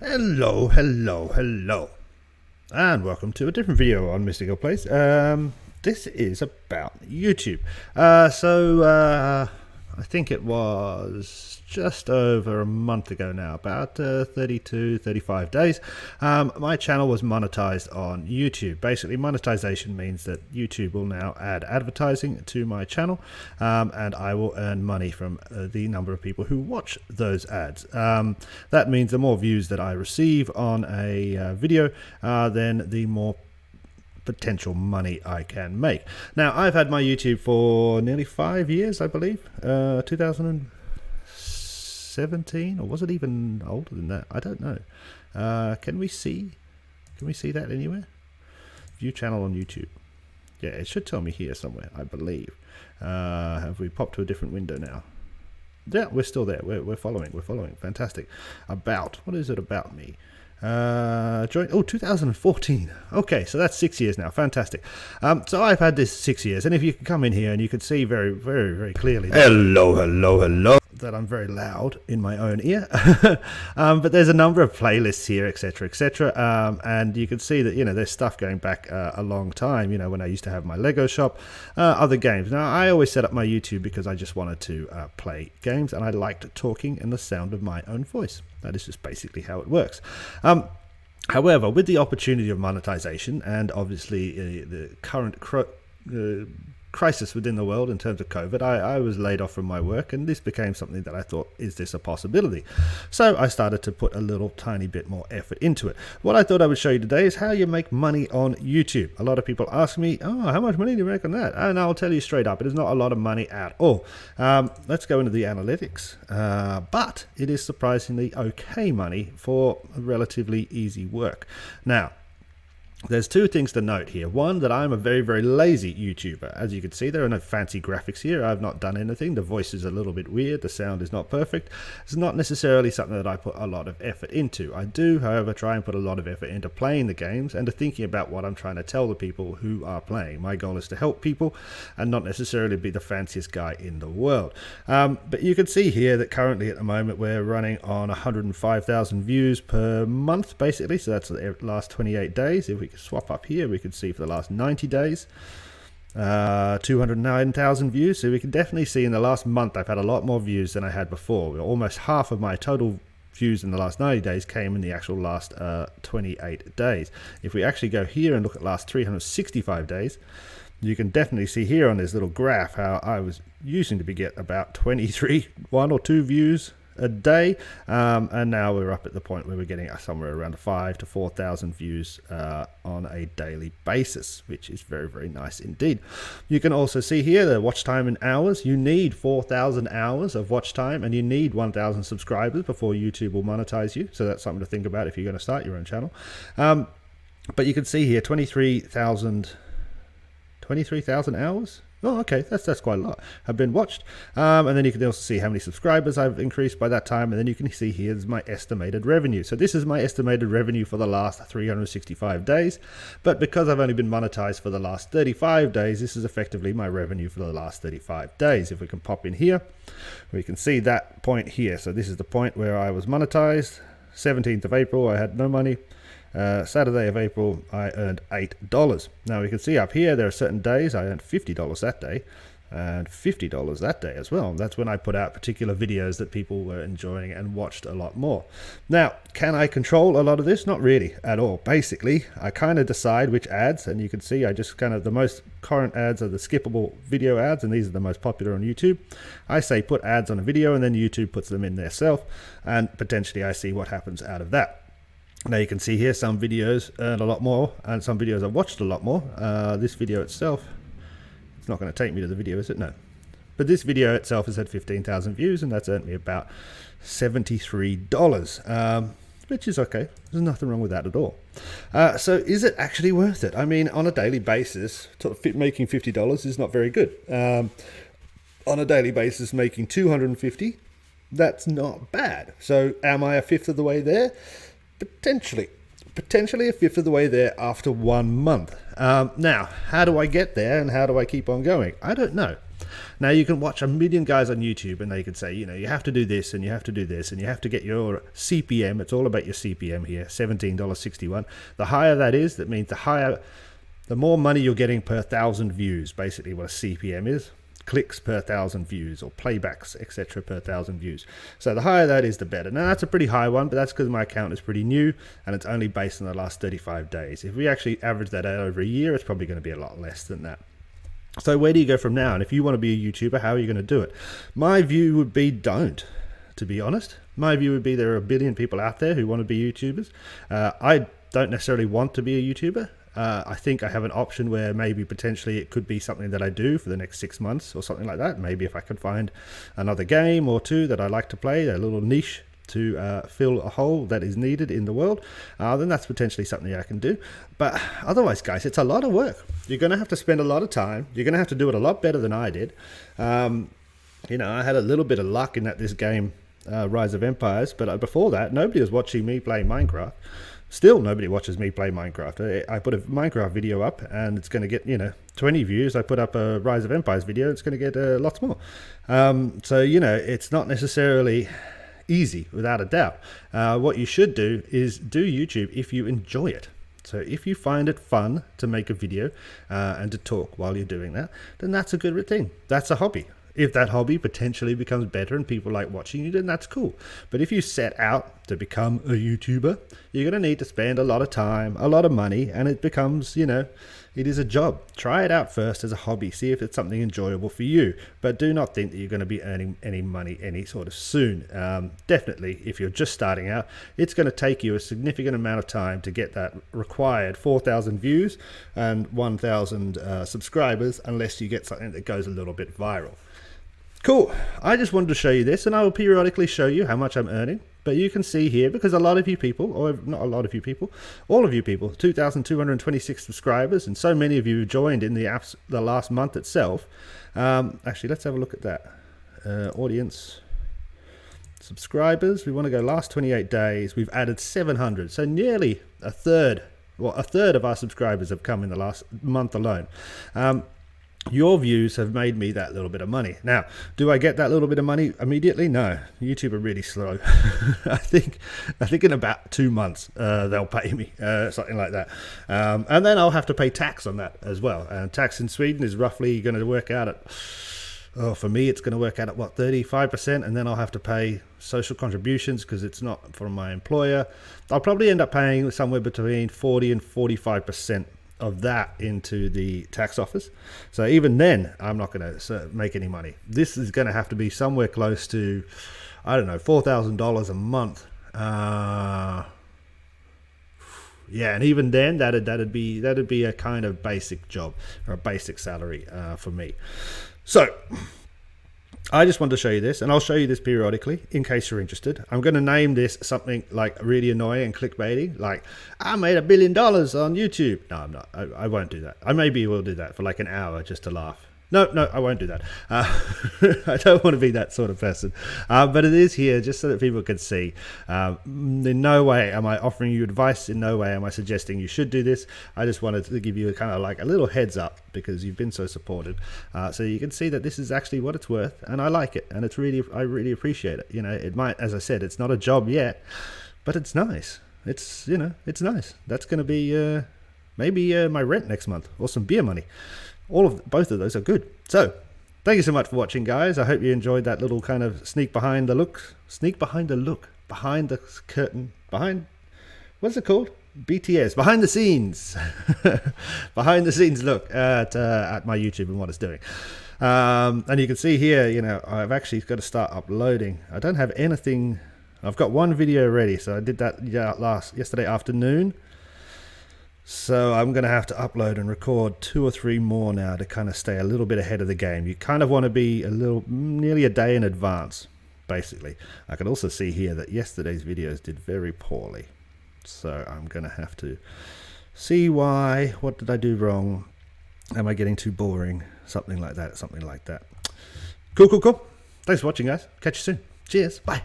Hello, hello, hello, and welcome to a different video on Mystical Place. This is about YouTube. I think it was just over a month ago now, about 32, 35 days. My channel was monetized on YouTube. Basically, monetization means that YouTube will now add advertising to my channel, and I will earn money from the number of people who watch those ads. That means the more views that I receive on a video, then the more potential money I can make. Now, I've had my YouTube for nearly 5 years, I believe. 2017, or was it even older than that? I don't know. Can we see that anywhere? View channel on YouTube. Yeah, it should tell me here somewhere, I believe. Have we popped to a different window now? Yeah, we're still there. We're following. Fantastic. About, what is it about me? Join 2014. Okay, so that's 6 years now. Fantastic. So I've had this 6 years, and if you can come in here and you can see very, very, very clearly. Hello. That I'm very loud in my own ear. But there's a number of playlists here, etc. And you can see that, there's stuff going back a long time, when I used to have my Lego shop, other games. Now, I always set up my YouTube because I just wanted to play games, and I liked talking and the sound of my own voice. That is just basically how it works. However, with the opportunity of monetization and obviously the current crisis within the world in terms of COVID, I was laid off from my work, and this became something that I thought, is this a possibility? So I started to put a little tiny bit more effort into it. What I thought I would show you today is how you make money on YouTube. A lot of people ask me, how much money do you make on that? And I'll tell you straight up, it is not a lot of money at all. Let's go into the analytics, but it is surprisingly okay money for relatively easy work. Now, there's two things to note here. One, that I'm a very, very lazy YouTuber. As you can see, there are no fancy graphics here. I've not done anything. The voice is a little bit weird. The sound is not perfect. It's not necessarily something that I put a lot of effort into. I do, however, try and put a lot of effort into playing the games and to thinking about what I'm trying to tell the people who are playing. My goal is to help people and not necessarily be the fanciest guy in the world. But you can see here that currently at the moment we're running on 105,000 views per month, basically. So that's the last 28 days. If we swap up here, we can see for the last 90 days 209,000 views. So we can definitely see in the last month I've had a lot more views than I had before. Almost half of my total views in the last 90 days came in the actual last 28 days. If we actually go here and look at last 365 days, you can definitely see here on this little graph how I was using to get about 23, 1 or 2 views a day, and now we're up at the point where we're getting somewhere around 5,000 to 4,000 views on a daily basis, which is very, very nice indeed. You can also see here the watch time in hours. You need 4,000 hours of watch time, and you need 1,000 subscribers before YouTube will monetize you. So that's something to think about if you're going to start your own channel. But you can see here 23,000 hours. Oh, okay, that's quite a lot have been watched. And then you can also see how many subscribers I've increased by that time, and then you can see here's my estimated revenue. So this is my estimated revenue for the last 365 days, but because I've only been monetized for the last 35 days, this is effectively my revenue for the last 35 days. If we can pop in here, we can see that point here. So this is the point where I was monetized. 17th of April, I had no money. Saturday of April, I earned $8. Now we can see up here there are certain days I earned $50 that day and $50 that day as well. That's when I put out particular videos that people were enjoying and watched a lot more. Now, can I control a lot of this? Not really at all. Basically, I kind of decide which ads, and you can see I just kind of, the most current ads are the skippable video ads, and these are the most popular on YouTube. I say put ads on a video, and then YouTube puts them in theirself, and potentially I see what happens out of that. Now you can see here some videos earn a lot more and some videos are watched a lot more. This video itself, it's not going to take me to the video, is it? No. But this video itself has had 15,000 views, and that's earned me about $73, which is okay. There's nothing wrong with that at all. So is it actually worth it? I mean, on a daily basis, making $50 is not very good. On a daily basis, making $250, that's not bad. So am I a fifth of the way there? Potentially a fifth of the way there after 1 month. Now, how do I get there and how do I keep on going? I don't know. Now you can watch a million guys on YouTube and they can say, you know, you have to do this and you have to do this and you have to get your CPM. It's all about your CPM here, $17.61. The higher that is, that means the more money you're getting per 1,000 views, basically what a CPM is. Clicks per 1,000 views or playbacks, etc. per 1,000 views. So the higher that is, the better. Now that's a pretty high one, but that's because my account is pretty new and it's only based on the last 35 days. If we actually average that out over a year, it's probably going to be a lot less than that. So where do you go from now? And if you want to be a YouTuber, how are you going to do it? My view would be don't, to be honest. My view would be there are a billion people out there who want to be YouTubers. I don't necessarily want to be a YouTuber. I think I have an option where maybe potentially it could be something that I do for the next 6 months or something like that. Maybe if I could find another game or two that I like to play, a little niche to fill a hole that is needed in the world, then that's potentially something I can do. But otherwise, guys, it's a lot of work. You're going to have to spend a lot of time. You're going to have to do it a lot better than I did. You know, I had a little bit of luck in that this game, Rise of Empires, but before that, nobody was watching me play Minecraft. Still, nobody watches me play Minecraft. I put a Minecraft video up and it's going to get, you know, 20 views. I put up a Rise of Empires video, it's going to get lots more. So, you know, it's not necessarily easy, without a doubt. What you should do is do YouTube if you enjoy it. So if you find it fun to make a video and to talk while you're doing that, then that's a good thing. That's a hobby. If that hobby potentially becomes better and people like watching you, then that's cool. But if you set out to become a YouTuber, you're going to need to spend a lot of time, a lot of money, and it becomes, you know, it is a job. Try it out first as a hobby. See if it's something enjoyable for you. But do not think that you're going to be earning any money any sort of soon. Definitely, if you're just starting out, it's going to take you a significant amount of time to get that required 4,000 views and 1,000 subscribers, unless you get something that goes a little bit viral. Cool. I just wanted to show you this, and I will periodically show you how much I'm earning. But you can see here, because a lot of you people, or not a lot of you people, all of you people, 2,226 subscribers, and so many of you joined in the last month itself. Actually, let's have a look at that. Audience, subscribers. We want to go last 28 days. We've added 700, so nearly a third. Well, a third of our subscribers have come in the last month alone. Your views have made me that little bit of money. Now, do I get that little bit of money immediately? No. YouTube are really slow. I think in about 2 months they'll pay me, something like that. And then I'll have to pay tax on that as well. And tax in Sweden is roughly going to work out at, for me, it's going to work out at what, 35%, and then I'll have to pay social contributions because it's not from my employer. I'll probably end up paying somewhere between 40 and 45% of that into the tax office. So even then, I'm not going to make any money. This is going to have to be somewhere close to, I don't know, $4,000 a month. Yeah, and even then, that'd be a kind of basic job or a basic salary for me. So I just wanted to show you this, and I'll show you this periodically in case you're interested. I'm going to name this something like really annoying and clickbaity, like I made $1 billion on YouTube. No, I'm not. I won't do that. I maybe will do that for like an hour just to laugh. No, I won't do that. I don't want to be that sort of person. But it is here just so that people can see. In no way am I offering you advice. In no way am I suggesting you should do this. I just wanted to give you a kind of like a little heads up because you've been so supportive. So you can see that this is actually what it's worth, and I like it, and I really appreciate it. You know, it might, as I said, it's not a job yet, but it's nice. It's, you know, it's nice. That's going to be maybe my rent next month or some beer money. Both of those are good. So thank you so much for watching, guys. I hope you enjoyed that little kind of sneak behind the curtain, what's it called? BTS, behind the scenes, behind the scenes look at my YouTube and what it's doing. And you can see here, you know, I've actually got to start uploading. I don't have anything. I've got one video ready, so I did that yesterday afternoon. So I'm going to have to upload and record 2 or 3 more now to kind of stay a little bit ahead of the game. You kind of want to be nearly a day in advance, basically. I can also see here that yesterday's videos did very poorly. So I'm going to have to see why. What did I do wrong? Am I getting too boring? Something like that. Cool. Thanks for watching, guys. Catch you soon. Cheers. Bye.